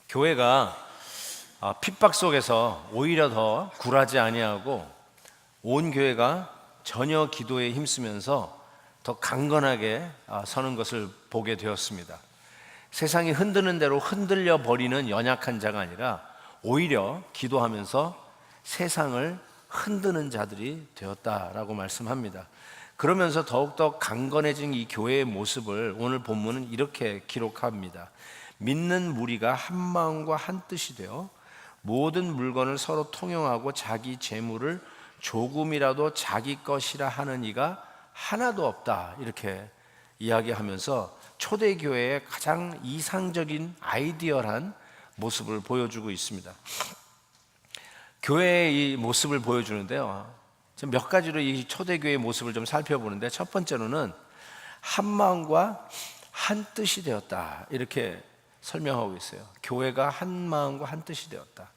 교회가 핍박 속에서 오히려 더 굴하지 아니하고 온 교회가 전혀 기도에 힘쓰면서 더 강건하게 서는 것을 보게 되었습니다. 세상이 흔드는 대로 흔들려 버리는 연약한 자가 아니라 오히려 기도하면서 세상을 흔드는 자들이 되었다라고 말씀합니다. 그러면서 더욱더 강건해진 이 교회의 모습을 오늘 본문은 이렇게 기록합니다. 믿는 무리가 한 마음과 한 뜻이 되어 모든 물건을 서로 통용하고 자기 재물을 조금이라도 자기 것이라 하는 이가 하나도 없다, 이렇게 이야기하면서 초대교회의 가장 이상적인 아이디얼한 모습을 보여주고 있습니다. 교회의 이 모습을 보여주는데요, 몇 가지로 이 초대교회의 모습을 좀 살펴보는데, 첫 번째로는 한 마음과 한 뜻이 되었다, 이렇게 설명하고 있어요. 교회가 한 마음과 한 뜻이 되었다.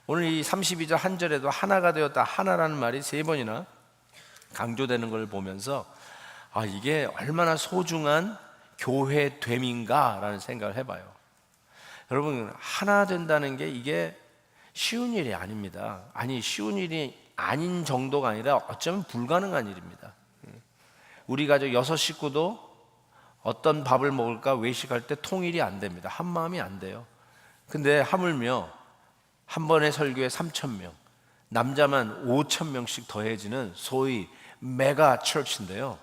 오늘 이 32절 한 절에도 하나가 되었다, 하나라는 말이 3번이나 강조되는 걸 보면서 이게 얼마나 소중한 교회됨인가라는 생각을 해봐요. 여러분, 하나 된다는 게 이게 쉬운 일이 아닙니다. 아니, 쉬운 일이 아닌 정도가 아니라 어쩌면 불가능한 일입니다. 우리 가족 6 식구도 어떤 밥을 먹을까 외식할 때 통일이 안 됩니다. 한 마음이 안 돼요. 근데 하물며 한 번의 설교에 3,000명, 남자만 5,000명씩 더해지는 소위 메가 처치인데요,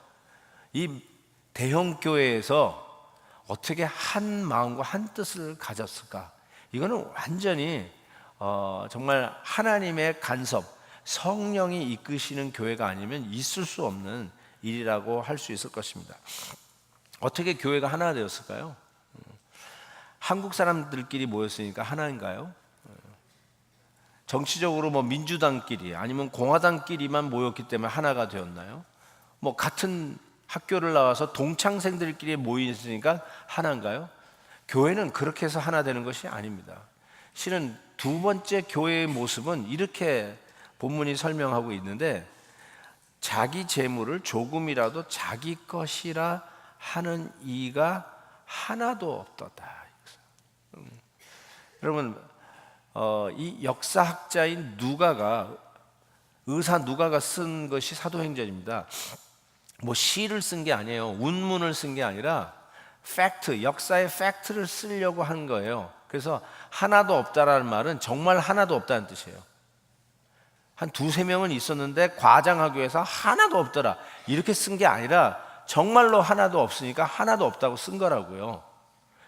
이 대형 교회에서 어떻게 한 마음과 한 뜻을 가졌을까? 이거는 완전히 정말 하나님의 간섭, 성령이 이끄시는 교회가 아니면 있을 수 없는 일이라고 할 수 있을 것입니다. 어떻게 교회가 하나 되었을까요? 한국 사람들끼리 모였으니까 하나인가요? 정치적으로 민주당끼리 아니면 공화당끼리만 모였기 때문에 하나가 되었나요? 같은 학교를 나와서 동창생들끼리 모였으니까 하나인가요? 교회는 그렇게 해서 하나 되는 것이 아닙니다. 실은 두 번째 교회의 모습은 이렇게 본문이 설명하고 있는데, 자기 재물을 조금이라도 자기 것이라 하는 이가 하나도 없었다. 여러분, 이 역사학자인 의사 누가가 쓴 것이 사도행전입니다. 시를 쓴 게 아니에요. 운문을 쓴 게 아니라 팩트, 역사의 팩트를 쓰려고 한 거예요. 그래서 하나도 없다라는 말은 정말 하나도 없다는 뜻이에요. 한 2-3명은 있었는데 과장하기 위해서 하나도 없더라, 이렇게 쓴 게 아니라 정말로 하나도 없으니까 하나도 없다고 쓴 거라고요.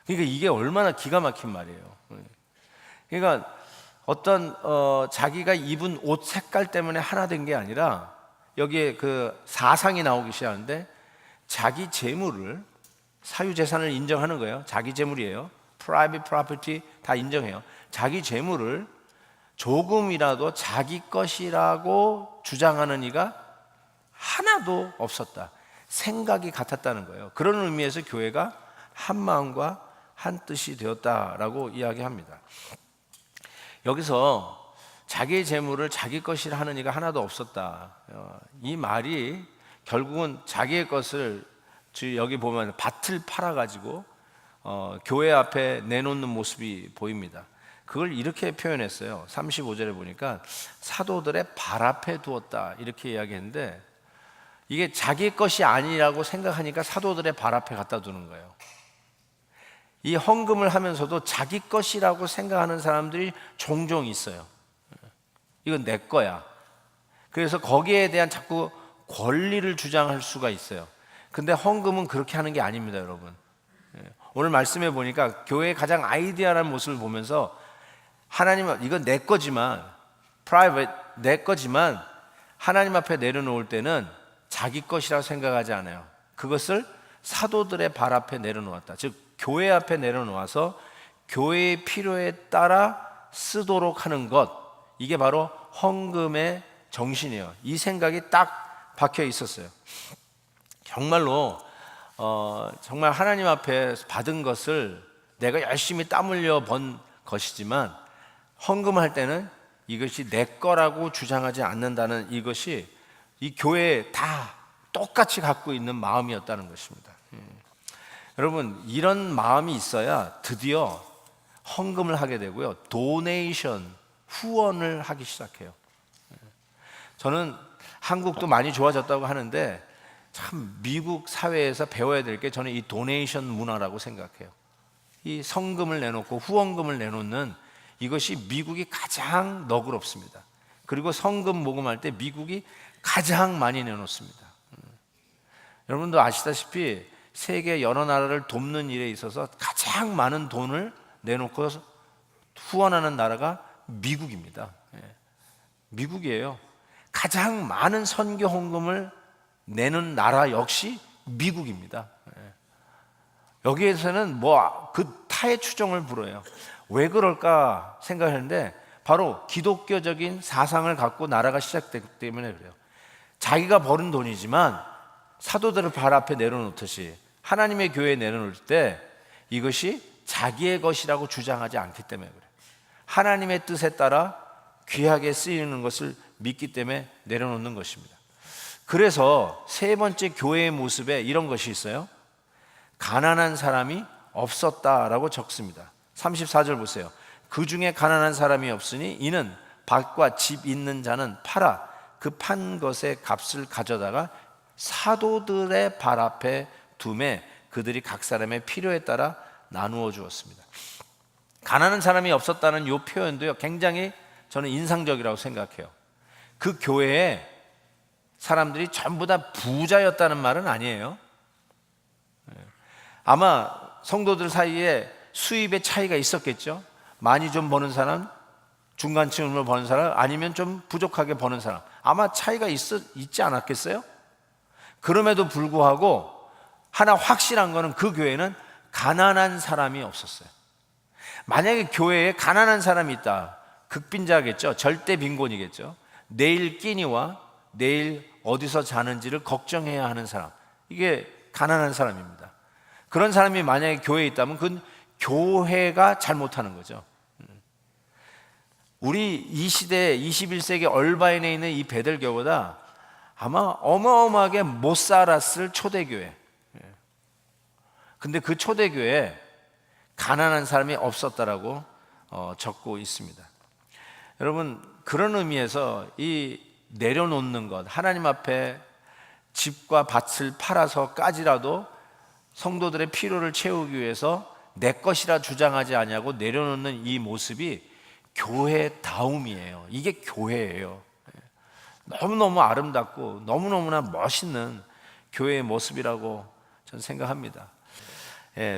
그러니까 이게 얼마나 기가 막힌 말이에요. 그러니까 어떤 자기가 입은 옷 색깔 때문에 하나 된 게 아니라, 여기에 그 사상이 나오기 시작하는데, 자기 재물을, 사유재산을 인정하는 거예요. 자기 재물이에요. private property 다 인정해요. 자기 재물을 조금이라도 자기 것이라고 주장하는 이가 하나도 없었다. 생각이 같았다는 거예요. 그런 의미에서 교회가 한 마음과 한 뜻이 되었다라고 이야기합니다. 여기서 자기의 재물을 자기 것이라 하는 이가 하나도 없었다, 이 말이 결국은 자기의 것을, 여기 보면 밭을 팔아가지고 교회 앞에 내놓는 모습이 보입니다. 그걸 이렇게 표현했어요. 35절에 보니까 사도들의 발 앞에 두었다, 이렇게 이야기했는데, 이게 자기 것이 아니라고 생각하니까 사도들의 발 앞에 갖다 두는 거예요. 이 헌금을 하면서도 자기 것이라고 생각하는 사람들이 종종 있어요. 이건 내 거야. 그래서 거기에 대한 자꾸 권리를 주장할 수가 있어요. 근데 헌금은 그렇게 하는 게 아닙니다, 여러분. 오늘 말씀해 보니까 교회의 가장 아이디어한 모습을 보면서, 하나님은 이건 내 거지만, private, 내 거지만 하나님 앞에 내려놓을 때는 자기 것이라고 생각하지 않아요. 그것을 사도들의 발 앞에 내려놓았다. 즉 교회 앞에 내려놓아서 교회의 필요에 따라 쓰도록 하는 것, 이게 바로 헌금의 정신이에요. 이 생각이 딱 박혀 있었어요. 정말로 정말 하나님 앞에 받은 것을 내가 열심히 땀 흘려 번 것이지만, 헌금할 때는 이것이 내 거라고 주장하지 않는다는, 이것이 이 교회에 다 똑같이 갖고 있는 마음이었다는 것입니다. 여러분, 이런 마음이 있어야 드디어 헌금을 하게 되고요, 도네이션, 후원을 하기 시작해요. 저는 한국도 많이 좋아졌다고 하는데 참 미국 사회에서 배워야 될 게 저는 이 도네이션 문화라고 생각해요. 이 성금을 내놓고 후원금을 내놓는 이것이 미국이 가장 너그럽습니다. 그리고 성금 모금할 때 미국이 가장 많이 내놓습니다. 여러분도 아시다시피 세계 여러 나라를 돕는 일에 있어서 가장 많은 돈을 내놓고 후원하는 나라가 미국입니다. 미국이에요. 가장 많은 선교 헌금을 내는 나라 역시 미국입니다. 여기에서는 뭐 그 타의 추종을 불어요. 왜 그럴까 생각했는데 바로 기독교적인 사상을 갖고 나라가 시작됐기 때문에 그래요. 자기가 버는 돈이지만 사도들을 발 앞에 내려놓듯이 하나님의 교회에 내려놓을 때 이것이 자기의 것이라고 주장하지 않기 때문에 그래요. 하나님의 뜻에 따라 귀하게 쓰이는 것을 믿기 때문에 내려놓는 것입니다. 그래서 세 번째 교회의 모습에 이런 것이 있어요. 가난한 사람이 없었다라고 적습니다. 34절 보세요. 그 중에 가난한 사람이 없으니 이는 밭과 집 있는 자는 팔아 그 판 것의 값을 가져다가 사도들의 발 앞에 두매 그들이 각 사람의 필요에 따라 나누어 주었습니다. 가난한 사람이 없었다는 이 표현도요, 굉장히 저는 인상적이라고 생각해요. 그 교회에 사람들이 전부 다 부자였다는 말은 아니에요. 아마 성도들 사이에 수입의 차이가 있었겠죠. 많이 좀 버는 사람, 중간층으로 버는 사람, 아니면 좀 부족하게 버는 사람, 아마 차이가 있지 않았겠어요? 그럼에도 불구하고 하나 확실한 거는 그 교회는 가난한 사람이 없었어요. 만약에 교회에 가난한 사람이 있다, 극빈자겠죠. 절대 빈곤이겠죠. 내일 끼니와 내일 어디서 자는지를 걱정해야 하는 사람, 이게 가난한 사람입니다. 그런 사람이 만약에 교회에 있다면 그건 교회가 잘못하는 거죠. 우리 이 시대 21세기 얼바인에 있는 이 베들교보다 아마 어마어마하게 못 살았을 초대교회. 근데 그 초대교회에 가난한 사람이 없었다라고 적고 있습니다. 여러분, 그런 의미에서 이 내려놓는 것, 하나님 앞에 집과 밭을 팔아서까지라도 성도들의 필요를 채우기 위해서 내 것이라 주장하지 않냐고 내려놓는 이 모습이 교회다움이에요. 이게 교회예요. 너무너무 아름답고 너무너무나 멋있는 교회의 모습이라고 저는 생각합니다.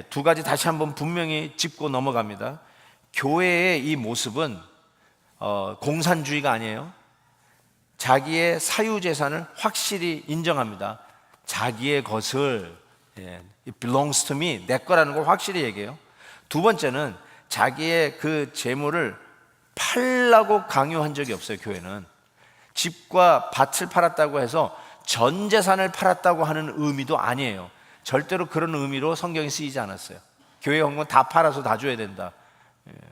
두 가지 다시 한번 분명히 짚고 넘어갑니다. 교회의 이 모습은 공산주의가 아니에요. 자기의 사유재산을 확실히 인정합니다. 자기의 것을 it belongs to me, 내 거라는 걸 확실히 얘기해요. 두 번째는 자기의 그 재물을 팔라고 강요한 적이 없어요. 교회는 집과 밭을 팔았다고 해서 전 재산을 팔았다고 하는 의미도 아니에요. 절대로 그런 의미로 성경이 쓰이지 않았어요. 교회 헌금 다 팔아서 다 줘야 된다,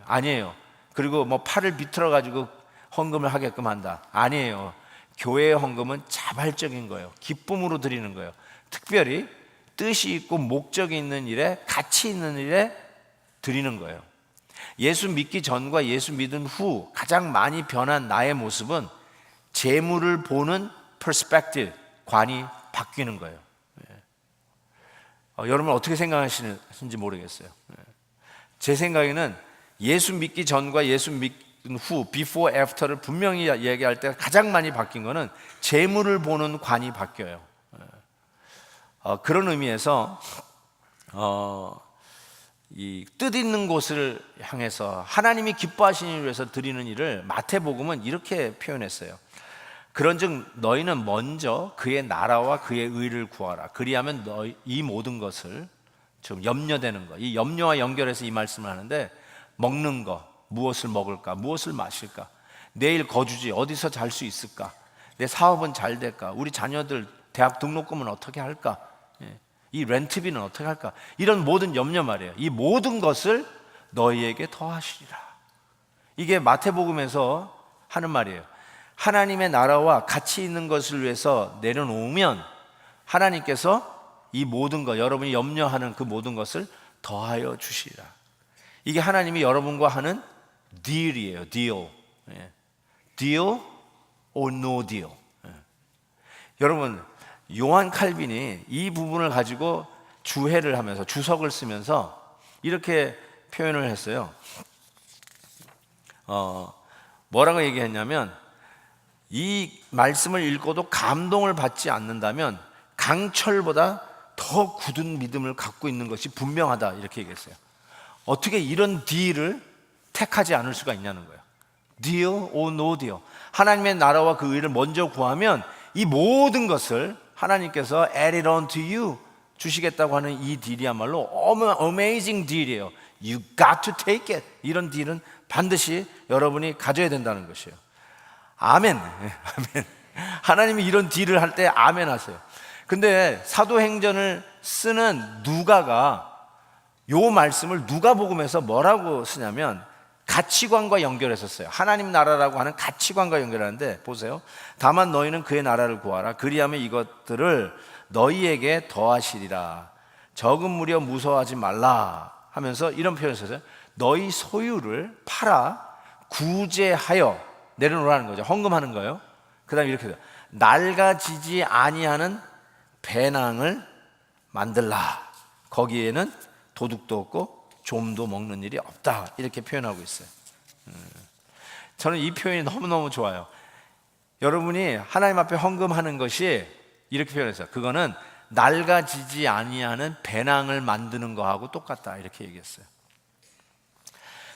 아니에요. 그리고 뭐 팔을 비틀어 가지고 헌금을 하게끔 한다, 아니에요. 교회의 헌금은 자발적인 거예요. 기쁨으로 드리는 거예요. 특별히 뜻이 있고 목적이 있는 일에, 가치 있는 일에 드리는 거예요. 예수 믿기 전과 예수 믿은 후 가장 많이 변한 나의 모습은 재물을 보는 perspective, 관이 바뀌는 거예요. 여러분 어떻게 생각하시는지 모르겠어요. 제 생각에는 예수 믿기 전과 예수 믿은 후, before, after를 분명히 얘기할 때 가장 많이 바뀐 거는 재물을 보는 관이 바뀌어요. 그런 의미에서 이 뜻 있는 곳을 향해서 하나님이 기뻐하시는 일을 위해서 드리는 일을 마태복음은 이렇게 표현했어요. 그런즉 너희는 먼저 그의 나라와 그의 의를 구하라. 그리하면 너희 이 모든 것을, 지금 염려되는 것, 이 염려와 연결해서 이 말씀을 하는데, 먹는 것, 무엇을 먹을까, 무엇을 마실까, 내일 거주지 어디서 잘 수 있을까, 내 사업은 잘 될까, 우리 자녀들 대학 등록금은 어떻게 할까, 이 렌트비는 어떻게 할까, 이런 모든 염려 말이에요. 이 모든 것을 너희에게 더하시리라. 이게 마태복음에서 하는 말이에요. 하나님의 나라와 가치 있는 것을 위해서 내려놓으면 하나님께서 이 모든 것, 여러분이 염려하는 그 모든 것을 더하여 주시리라. 이게 하나님이 여러분과 하는 딜이에요. 딜. deal or no deal. 여러분, 요한 칼빈이 이 부분을 가지고 주해를 하면서 주석을 쓰면서 이렇게 표현을 했어요. 뭐라고 얘기했냐면, 이 말씀을 읽고도 감동을 받지 않는다면 강철보다 더 굳은 믿음을 갖고 있는 것이 분명하다, 이렇게 얘기했어요. 어떻게 이런 딜을 택하지 않을 수가 있냐는 거예요. deal or no deal. 하나님의 나라와 그 의를 먼저 구하면 이 모든 것을 하나님께서 add it on to you 주시겠다고 하는 이 딜이야말로 amazing 딜이에요. You got to take it. 이런 딜은 반드시 여러분이 가져야 된다는 것이에요. 아멘. 아멘. 하나님이 이런 딜을 할 때 아멘 하세요. 근데 사도행전을 쓰는 누가가 요 말씀을 누가복음에서 뭐라고 쓰냐면 가치관과 연결해서 써요. 하나님 나라라고 하는 가치관과 연결하는데 보세요. 다만 너희는 그의 나라를 구하라. 그리하면 이것들을 너희에게 더하시리라. 적은 무려 무서워하지 말라 하면서 이런 표현을 썼어요. 너희 소유를 팔아 구제하여 내려놓으라는 거죠. 헌금하는 거예요. 그 다음에 이렇게 돼요. 낡아지지 아니하는 배낭을 만들라. 거기에는 도둑도 없고 좀도 먹는 일이 없다. 이렇게 표현하고 있어요. 저는 이 표현이 너무너무 좋아요. 여러분이 하나님 앞에 헌금하는 것이 이렇게 표현했어요. 그거는 낡아지지 아니하는 배낭을 만드는 거하고 똑같다. 이렇게 얘기했어요.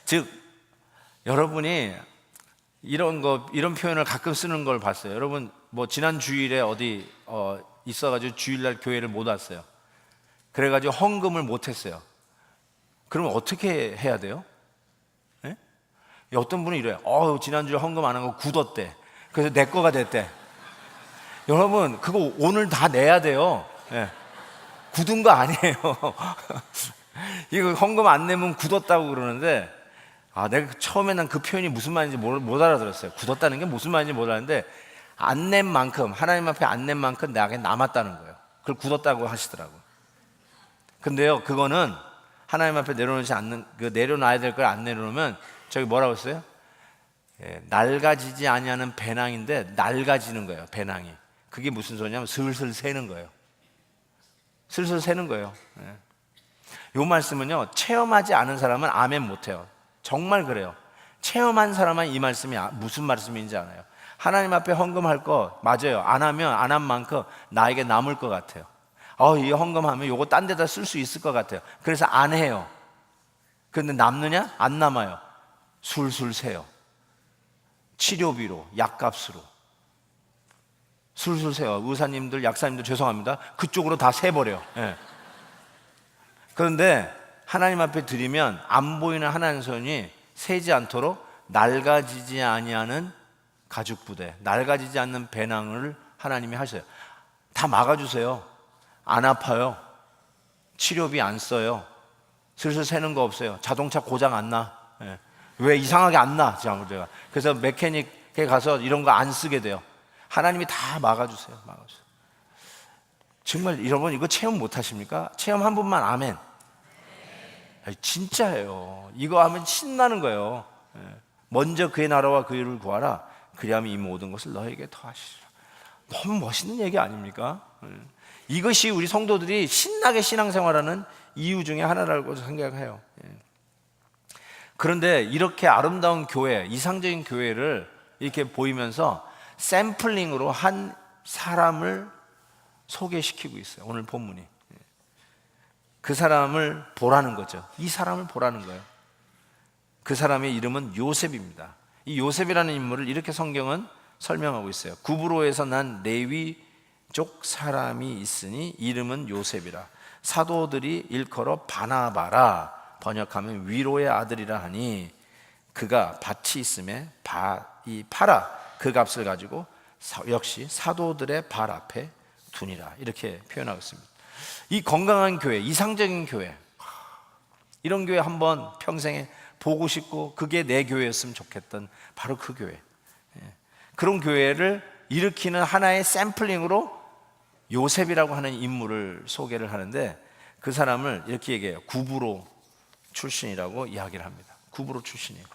즉 여러분이 이런 표현을 가끔 쓰는 걸 봤어요. 여러분 뭐 지난 주일에 어디 있어가지고 주일날 교회를 못 왔어요. 그래가지고 헌금을 못 했어요. 그러면 어떻게 해야 돼요? 네? 어떤 분은 이래요. 지난주에 헌금 안 한 거 굳었대. 그래서 내 거가 됐대. 여러분 그거 오늘 다 내야 돼요. 네. 굳은 거 아니에요. 이거 헌금 안 내면 굳었다고 그러는데, 내가 처음에 난 그 표현이 무슨 말인지 못 알아들었어요. 굳었다는 게 무슨 말인지 못 알았는데, 안 낸 만큼, 하나님 앞에 안 낸 만큼 나에게 남았다는 거예요. 그걸 굳었다고 하시더라고요. 근데요, 그거는 하나님 앞에 내려놓지 않는, 내려놔야 될 걸 안 내려놓으면, 저기 뭐라고 했어요? 낡아지지 아니하는 배낭인데, 낡아지는 거예요, 배낭이. 그게 무슨 소리냐면, 슬슬 새는 거예요. 슬슬 새는 거예요. 이 말씀은요, 체험하지 않은 사람은 아멘 못해요. 정말 그래요. 체험한 사람은 이 말씀이 무슨 말씀인지 알아요. 하나님 앞에 헌금할 거 맞아요. 안 하면 안 한 만큼 나에게 남을 것 같아요. 이 헌금하면 요거 딴 데다 쓸 수 있을 것 같아요. 그래서 안 해요. 그런데 남느냐? 안 남아요. 술술 새요. 치료비로, 약값으로 술술 새요. 의사님들, 약사님들 죄송합니다. 그쪽으로 다 새버려. 그런데 하나님 앞에 드리면 안 보이는 하나님 손이 새지 않도록 낡아지지 아니하는 가죽 부대, 낡아지지 않는 배낭을 하나님이 하셔요. 다 막아주세요. 안 아파요. 치료비 안 써요. 슬슬 새는 거 없어요. 자동차 고장 안 나. 왜 이상하게 안 나? 제가 그래서 메케닉에 가서 이런 거 안 쓰게 돼요. 하나님이 다 막아주세요. 막아주세요. 정말 여러분 이거 체험 못 하십니까? 체험 한 분만 아멘. 진짜예요. 이거 하면 신나는 거예요. 먼저 그의 나라와 그 일을 구하라. 그리하면 이 모든 것을 너에게 더하시리라. 너무 멋있는 얘기 아닙니까? 이것이 우리 성도들이 신나게 신앙생활하는 이유 중에 하나라고 생각해요. 그런데 이렇게 아름다운 교회, 이상적인 교회를 이렇게 보이면서 샘플링으로 한 사람을 소개시키고 있어요. 오늘 본문이. 그 사람을 보라는 거죠. 이 사람을 보라는 거예요. 그 사람의 이름은 요셉입니다. 이 요셉이라는 인물을 이렇게 성경은 설명하고 있어요. 구브로에서 난 레위족 사람이 있으니 이름은 요셉이라. 사도들이 일컬어 바나바라, 번역하면 위로의 아들이라 하니 그가 밭이 있음에 이 팔아 그 값을 가지고 역시 사도들의 발 앞에 두니라. 이렇게 표현하고 있습니다. 이 건강한 교회, 이상적인 교회, 이런 교회 한번 평생에 보고 싶고 그게 내 교회였으면 좋겠던 바로 그 교회. 그런 교회를 일으키는 하나의 샘플링으로 요셉이라고 하는 인물을 소개를 하는데 그 사람을 이렇게 얘기해요. 구브로 출신이라고 이야기를 합니다. 구브로 출신이에요.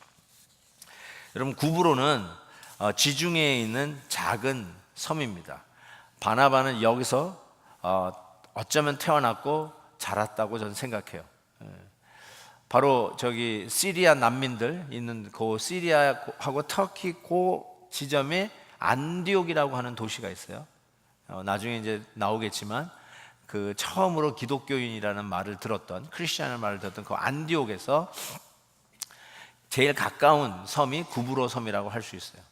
여러분, 구브로는 지중해에 있는 작은 섬입니다. 바나바는 여기서 어쩌면 태어났고 자랐다고 저는 생각해요. 바로 저기 시리아 난민들 있는 그 시리아하고 터키 그 지점에 안디옥이라고 하는 도시가 있어요. 나중에 이제 나오겠지만 그 처음으로 기독교인이라는 말을 들었던, 크리스천이라는 말을 들었던 그 안디옥에서 제일 가까운 섬이 구브로 섬이라고 할 수 있어요.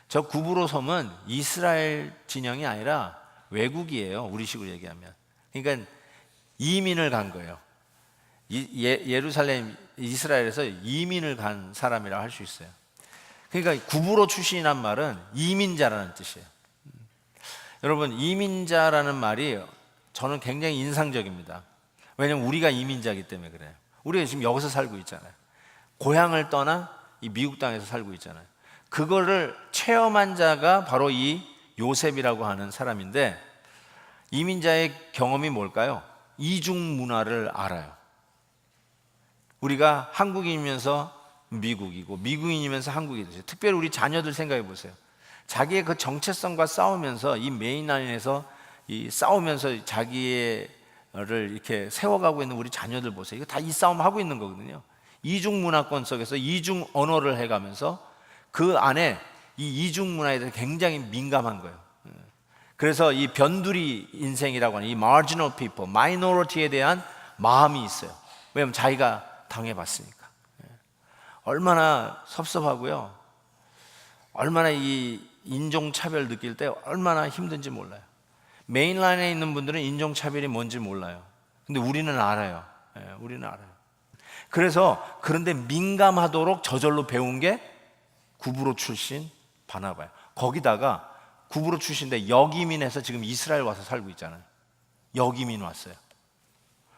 저 구브로 섬은 이스라엘 진영이 아니라 외국이에요. 우리식으로 얘기하면. 그러니까 이민을 간 거예요. 예루살렘, 이스라엘에서 이민을 간 사람이라고 할 수 있어요. 그러니까 구브로 출신이란 말은 이민자라는 뜻이에요. 여러분, 이민자라는 말이 저는 굉장히 인상적입니다. 왜냐하면 우리가 이민자이기 때문에 그래요. 우리가 지금 여기서 살고 있잖아요. 고향을 떠나 이 미국 땅에서 살고 있잖아요. 그거를 체험한 자가 바로 이 요셉이라고 하는 사람인데, 이민자의 경험이 뭘까요? 이중 문화를 알아요. 우리가 한국인이면서 미국이고 미국인이면서 한국이 되죠. 특별히 우리 자녀들 생각해 보세요. 자기의 그 정체성과 싸우면서 이 메인라인에서 이 싸우면서 자기를 이렇게 세워가고 있는 우리 자녀들 보세요. 이거 다 이 싸움 하고 있는 거거든요. 이중 문화권 속에서 이중 언어를 해가면서 그 안에 이 이중 문화에 대해서 굉장히 민감한 거예요. 그래서 이 변두리 인생이라고 하는 이 marginal people, minority에 대한 마음이 있어요. 왜냐하면 자기가 당해봤으니까. 얼마나 섭섭하고요. 얼마나 이 인종차별 느낄 때 얼마나 힘든지 몰라요. 메인라인에 있는 분들은 인종차별이 뭔지 몰라요. 근데 우리는 알아요. 우리는 알아요. 그래서 그런데 민감하도록 저절로 배운 게 구브로 출신 바나바예요. 거기다가 구브로 출신인데 역이민해서 지금 이스라엘 와서 살고 있잖아요. 역이민 왔어요.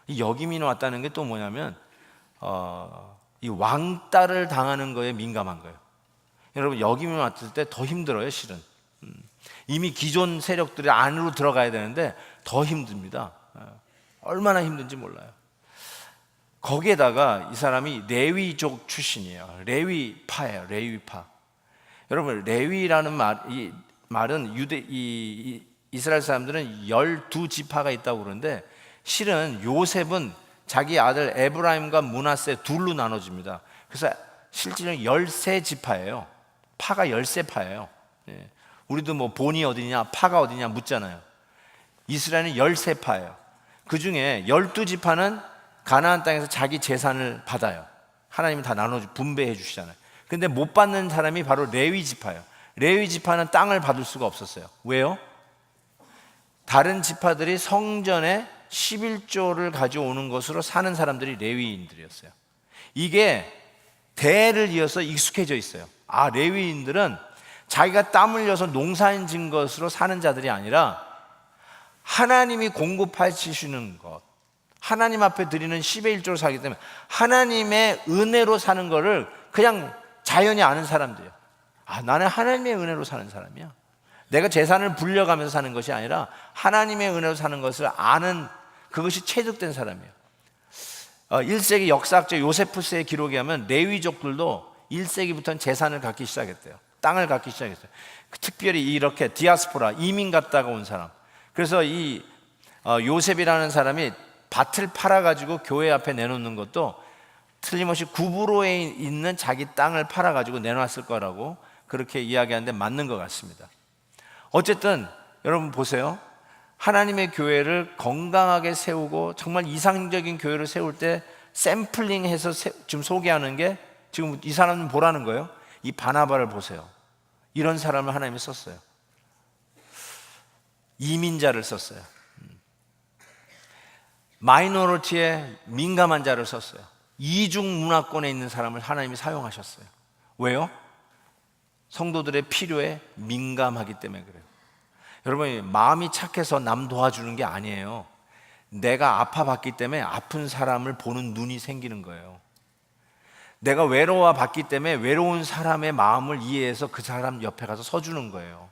이 역이민 왔다는 게 또 뭐냐면 이 왕따를 당하는 거에 민감한 거예요. 여러분, 역이민 왔을 때 더 힘들어요, 실은. 이미 기존 세력들이 안으로 들어가야 되는데 더 힘듭니다. 얼마나 힘든지 몰라요. 거기에다가 이 사람이 레위족 출신이에요. 레위파예요. 레위파. 여러분, 레위라는 말은 이스라엘 사람들은 12지파가 있다고 그러는데, 실은 요셉은 자기 아들 에브라임과 므낫세 둘로 나눠집니다. 그래서 실제로는 13지파예요. 파가 13파예요. 우리도 뭐 본이 어디냐, 파가 어디냐 묻잖아요. 이스라엘은 13파예요. 그 중에 12지파는 가나안 땅에서 자기 재산을 받아요. 하나님이 다 분배해 주시잖아요. 근데 못 받는 사람이 바로 레위 지파예요. 레위 지파는 땅을 받을 수가 없었어요. 왜요? 다른 지파들이 성전에 11조를 가져오는 것으로 사는 사람들이 레위인들이었어요. 이게 대를 이어서 익숙해져 있어요. 레위인들은 자기가 땀 흘려서 농사인 진 것으로 사는 자들이 아니라 하나님이 공급해 주시는 것, 하나님 앞에 드리는 10의 1조를 사기 때문에 하나님의 은혜로 사는 거를 그냥 자연히 아는 사람들이에요. 나는 하나님의 은혜로 사는 사람이야. 내가 재산을 불려가면서 사는 것이 아니라 하나님의 은혜로 사는 것을 아는, 그것이 체득된 사람이에요. 1세기 역사학자 요세푸스의 기록에 하면 레위족들도 1세기부터는 재산을 갖기 시작했대요. 땅을 갖기 시작했어요. 특별히 이렇게 디아스포라, 이민 갔다가 온 사람. 그래서 이 요셉이라는 사람이 밭을 팔아가지고 교회 앞에 내놓는 것도 틀림없이 구브로에 있는 자기 땅을 팔아가지고 내놨을 거라고 그렇게 이야기하는데 맞는 것 같습니다. 어쨌든 여러분 보세요. 하나님의 교회를 건강하게 세우고 정말 이상적인 교회를 세울 때 샘플링해서 지금 소개하는 게, 지금 이 사람은 보라는 거예요. 이 바나바를 보세요. 이런 사람을 하나님이 썼어요. 이민자를 썼어요. 마이너리티에 민감한 자를 썼어요. 이중 문화권에 있는 사람을 하나님이 사용하셨어요. 왜요? 성도들의 필요에 민감하기 때문에 그래요. 여러분, 마음이 착해서 남 도와주는 게 아니에요. 내가 아파봤기 때문에 아픈 사람을 보는 눈이 생기는 거예요. 내가 외로워 봤기 때문에 외로운 사람의 마음을 이해해서 그 사람 옆에 가서 서주는 거예요.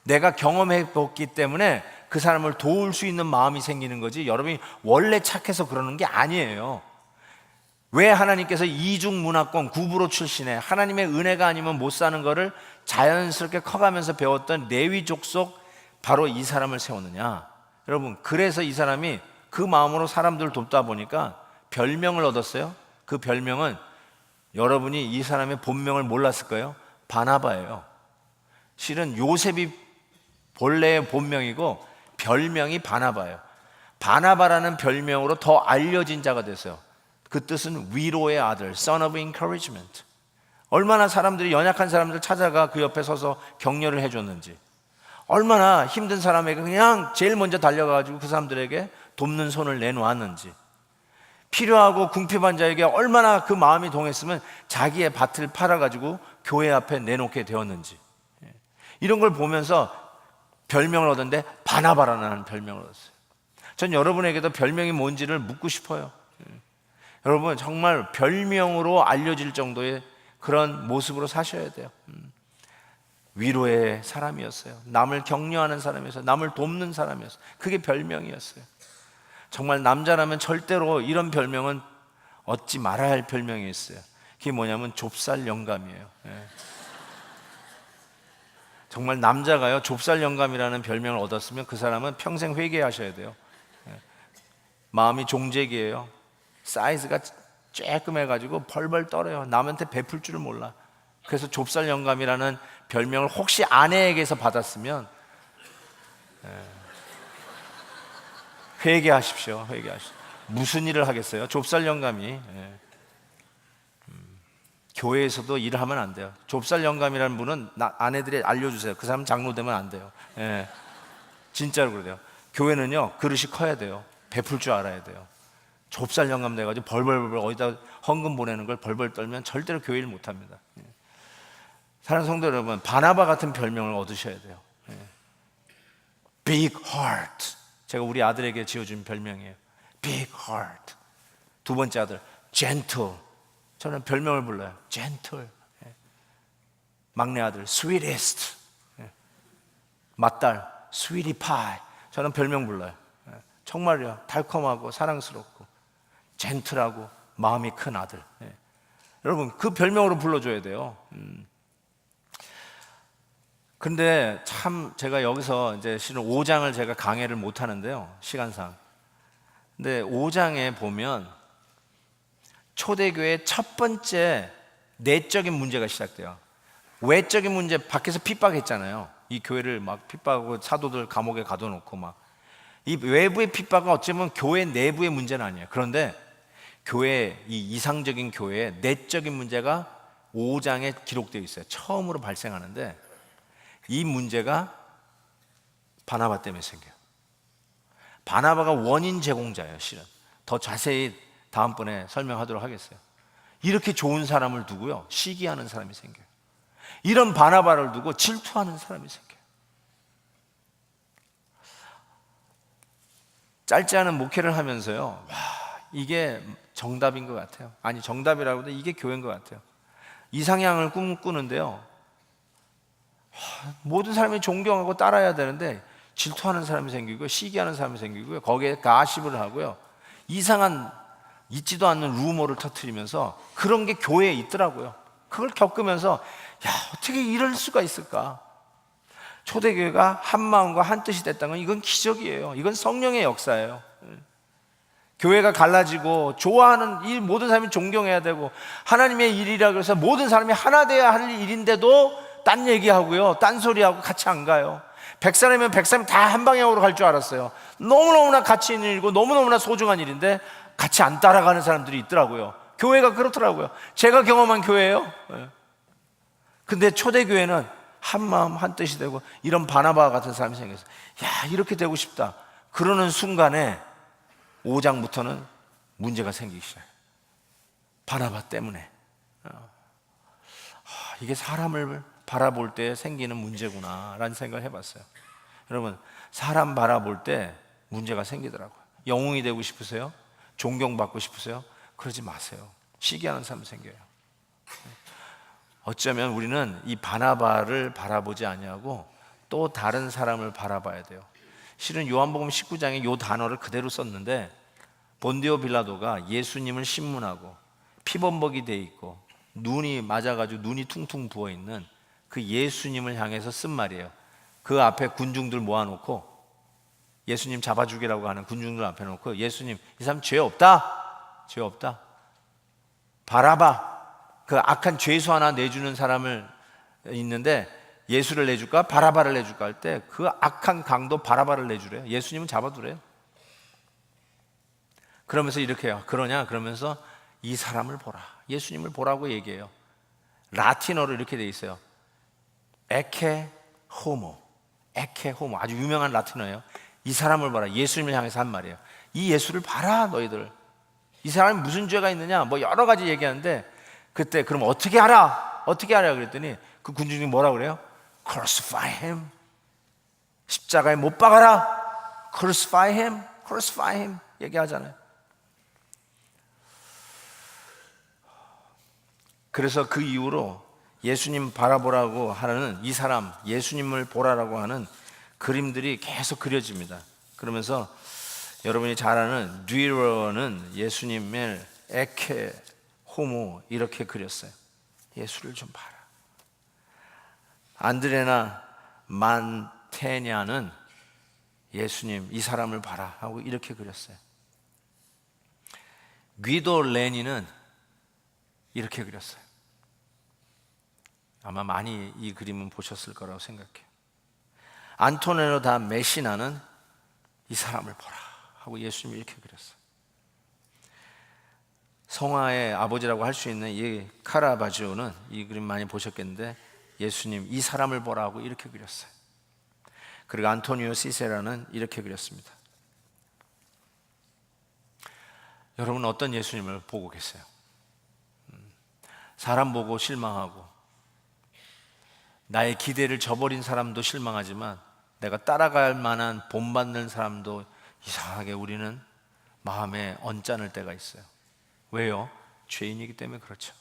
내가 경험해 봤기 때문에 그 사람을 도울 수 있는 마음이 생기는 거지, 여러분이 원래 착해서 그러는 게 아니에요. 왜 하나님께서 이중문화권 구브로 출신에 하나님의 은혜가 아니면 못 사는 거를 자연스럽게 커가면서 배웠던 레위 족속 바로 이 사람을 세우느냐? 여러분, 그래서 이 사람이 그 마음으로 사람들을 돕다 보니까 별명을 얻었어요. 그 별명은, 여러분이 이 사람의 본명을 몰랐을 거예요. 바나바예요. 실은 요셉이 본래의 본명이고 별명이 바나바예요. 바나바라는 별명으로 더 알려진 자가 됐어요. 그 뜻은 위로의 아들, son of encouragement. 얼마나 사람들이, 연약한 사람들 찾아가 그 옆에 서서 격려를 해줬는지, 얼마나 힘든 사람에게 그냥 제일 먼저 달려가가지고 그 사람들에게 돕는 손을 내놓았는지, 필요하고 궁핍한 자에게 얼마나 그 마음이 동했으면 자기의 밭을 팔아가지고 교회 앞에 내놓게 되었는지, 이런 걸 보면서 별명을 얻었는데 바나바라는 별명을 얻었어요. 전 여러분에게도 별명이 뭔지를 묻고 싶어요. 여러분, 정말 별명으로 알려질 정도의 그런 모습으로 사셔야 돼요. 위로의 사람이었어요. 남을 격려하는 사람이었어요. 남을 돕는 사람이었어요. 그게 별명이었어요. 정말 남자라면 절대로 이런 별명은 얻지 말아야 할 별명이었어요. 그게 뭐냐면 좁쌀 영감이에요. 정말 남자가요, 좁쌀 영감이라는 별명을 얻었으면 그 사람은 평생 회개하셔야 돼요. 마음이 종재기예요. 사이즈가 쬐끔해가지고 벌벌 떨어요. 남한테 베풀 줄을 몰라. 그래서 좁쌀 영감이라는 별명을 혹시 아내에게서 받았으면 회개하십시오. 회개하십시오. 무슨 일을 하겠어요? 좁쌀 영감이. 교회에서도 일을 하면 안 돼요. 좁쌀 영감이라는 분은 아내들이 알려주세요. 그 사람 장로 되면 안 돼요. 진짜로 그래요. 교회는요, 그릇이 커야 돼요. 베풀 줄 알아야 돼요. 좁쌀 영감 돼가지고 벌벌벌 어디다 헌금 보내는 걸 벌벌 떨면 절대로 교회 일 못합니다. 사랑하는 성도 여러분, 바나바 같은 별명을 얻으셔야 돼요. Big Heart. 제가 우리 아들에게 지어준 별명이에요. Big Heart. 두 번째 아들, Gentle. 저는 별명을 불러요. Gentle. 막내 아들, Sweetest. 맏딸, Sweetie Pie. 저는 별명 불러요. 정말요, 달콤하고 사랑스럽고 젠틀하고 마음이 큰 아들. 여러분, 그 별명으로 불러줘야 돼요. 근데 참 제가 여기서 이제 실은 5장을 제가 강해를 못 하는데요, 시간상. 근데 5장에 보면 초대교회의 첫 번째 내적인 문제가 시작돼요. 외적인 문제, 밖에서 핍박했잖아요. 이 교회를 막 핍박하고 사도들 감옥에 가둬놓고 막. 이 외부의 핍박은 어쩌면 교회 내부의 문제는 아니에요. 그런데 교회, 이 이상적인 교회의 내적인 문제가 5장에 기록되어 있어요. 처음으로 발생하는데 이 문제가 바나바 때문에 생겨요. 바나바가 원인 제공자예요, 실은. 더 자세히 다음번에 설명하도록 하겠어요. 이렇게 좋은 사람을 두고요, 시기하는 사람이 생겨요. 이런 바나바를 두고 질투하는 사람이 생겨요. 짧지 않은 목회를 하면서요, 와, 이게 정답인 것 같아요. 아니, 정답이라고 해도 이게 교회인 것 같아요. 이상향을 꿈꾸는데요, 모든 사람이 존경하고 따라야 되는데 질투하는 사람이 생기고 시기하는 사람이 생기고요, 거기에 가십을 하고요, 이상한 있지도 않는 루머를 터뜨리면서 그런 게 교회에 있더라고요. 그걸 겪으면서 야, 어떻게 이럴 수가 있을까? 초대교회가 한 마음과 한 뜻이 됐다는 건 이건 기적이에요. 이건 성령의 역사예요. 교회가 갈라지고 좋아하는 이 모든 사람이 존경해야 되고 하나님의 일이라고 해서 모든 사람이 하나 돼야 할 일인데도 딴 얘기하고요, 딴 소리하고 같이 안 가요. 100사람이면 100사람이 다 한 방향으로 갈 줄 알았어요. 너무너무나 가치 있는 일이고 너무너무나 소중한 일인데 같이 안 따라가는 사람들이 있더라고요. 교회가 그렇더라고요. 제가 경험한 교회예요. 근데 초대교회는 한 마음 한 뜻이 되고 이런 바나바 같은 사람이 생겨서 야, 이렇게 되고 싶다 그러는 순간에 5장부터는 문제가 생기기 시작해요. 바나바 때문에. 이게 사람을 바라볼 때 생기는 문제구나 라는 생각을 해봤어요. 여러분, 사람 바라볼 때 문제가 생기더라고요. 영웅이 되고 싶으세요? 존경받고 싶으세요? 그러지 마세요. 시기하는 사람 생겨요. 어쩌면 우리는 이 바나바를 바라보지 아니하고 또 다른 사람을 바라봐야 돼요. 실은 요한복음 19장에 요 단어를 그대로 썼는데 본디오 빌라도가 예수님을 신문하고 피범벅이 돼 있고 눈이 맞아가지고 눈이 퉁퉁 부어 있는 그 예수님을 향해서 쓴 말이에요. 그 앞에 군중들 모아놓고 예수님 잡아 죽이라고 하는 군중들 앞에 놓고 예수님 이 사람 죄 없다, 죄 없다. 바라바, 그 악한 죄수 하나 내주는 사람을 있는데 예수를 내줄까 바라바를 내줄까 할 때 그 악한 강도 바라바를 내주래요. 예수님은 잡아두래요. 그러면서 이렇게 해요. 그러냐 그러면서 이 사람을 보라, 예수님을 보라고 얘기해요. 라틴어로 이렇게 돼 있어요. 에케 호모, 에케 호모, 아주 유명한 라틴어예요. 이 사람을 봐라, 예수님을 향해서 한 말이에요. 이 예수를 봐라 너희들. 이 사람이 무슨 죄가 있느냐 뭐 여러 가지 얘기하는데 그때 그럼 어떻게 알아? 어떻게 알아? 그랬더니 그 군중이 뭐라 그래요? Crucify him. 십자가에 못 박아라. Crucify him. Crucify him. 얘기하잖아요. 그래서 그 이후로 예수님 바라보라고 하는 이 사람, 예수님을 보라라고 하는 그림들이 계속 그려집니다. 그러면서 여러분이 잘 아는 뉘러는 예수님을 에케 호모 이렇게 그렸어요. 예수를 좀 봐라. 안드레나 만테냐는 예수님 이 사람을 봐라 하고 이렇게 그렸어요. 귀도 레니는 이렇게 그렸어요. 아마 많이 이 그림은 보셨을 거라고 생각해요. 안토네로 다 메시나는 이 사람을 보라 하고 예수님이 이렇게 그렸어요. 성화의 아버지라고 할 수 있는 이 카라바지오는 이 그림 많이 보셨겠는데 예수님 이 사람을 보라 하고 이렇게 그렸어요. 그리고 안토니오 시세라는 이렇게 그렸습니다. 여러분 어떤 예수님을 보고 계세요? 사람 보고 실망하고 나의 기대를 저버린 사람도 실망하지만 내가 따라갈 만한 본받는 사람도 이상하게 우리는 마음에 언짢을 때가 있어요. 왜요? 죄인이기 때문에 그렇죠.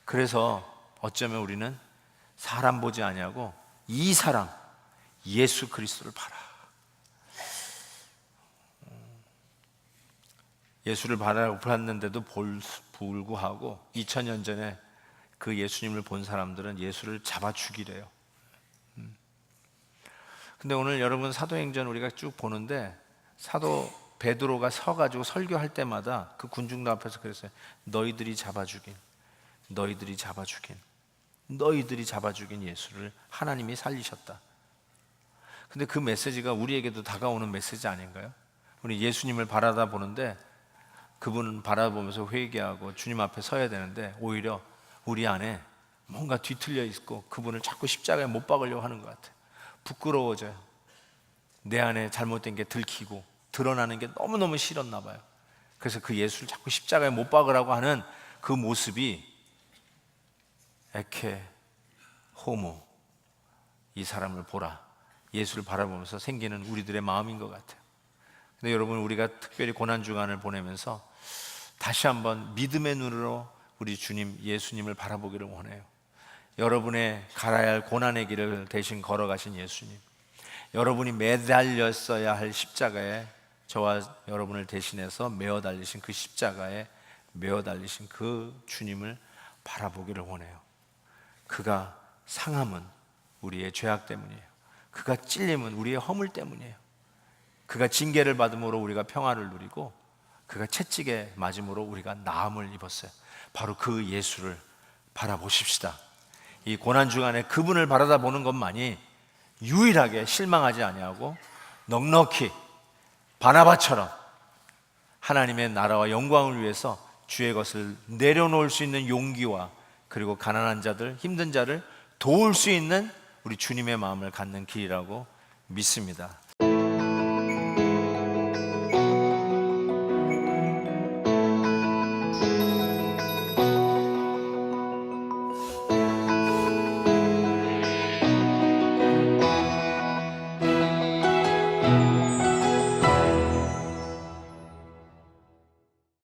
그래서 어쩌면 우리는 사람 보지 아니하고 이 사람 예수 그리스도를 봐라. 예수를 바라고 불렀는데도 불구하고 2000년 전에 그 예수님을 본 사람들은 예수를 잡아 죽이래요. 근데 오늘 여러분 사도행전 우리가 쭉 보는데 사도 베드로가 서가지고 설교할 때마다 그 군중들 앞에서 그랬어요. 너희들이 잡아 죽인, 너희들이 잡아 죽인, 너희들이 잡아 죽인 예수를 하나님이 살리셨다. 근데 그 메시지가 우리에게도 다가오는 메시지 아닌가요? 우리 예수님을 바라다 보는데 그분은 바라보면서 회개하고 주님 앞에 서야 되는데 오히려 우리 안에 뭔가 뒤틀려 있고 그분을 자꾸 십자가에 못 박으려고 하는 것 같아요. 부끄러워져요. 내 안에 잘못된 게 들키고 드러나는 게 너무너무 싫었나 봐요. 그래서 그 예수를 자꾸 십자가에 못 박으라고 하는 그 모습이 에케 호모, 이 사람을 보라, 예수를 바라보면서 생기는 우리들의 마음인 것 같아요. 근데 여러분 우리가 특별히 고난주간을 보내면서 다시 한번 믿음의 눈으로 우리 주님 예수님을 바라보기를 원해요. 여러분의 갈아야 할 고난의 길을 대신 걸어가신 예수님, 여러분이 매달렸어야 할 십자가에 저와 여러분을 대신해서 메어 달리신 그 십자가에 메어 달리신 그 주님을 바라보기를 원해요. 그가 상함은 우리의 죄악 때문이에요. 그가 찔림은 우리의 허물 때문이에요. 그가 징계를 받음으로 우리가 평화를 누리고 그가 채찍에 맞음으로 우리가 나음을 입었어요. 바로 그 예수를 바라보십시다. 이 고난주간에 그분을 바라다보는 것만이 유일하게 실망하지 아니하고 넉넉히 바나바처럼 하나님의 나라와 영광을 위해서 주의 것을 내려놓을 수 있는 용기와 그리고 가난한 자들, 힘든 자를 도울 수 있는 우리 주님의 마음을 갖는 길이라고 믿습니다.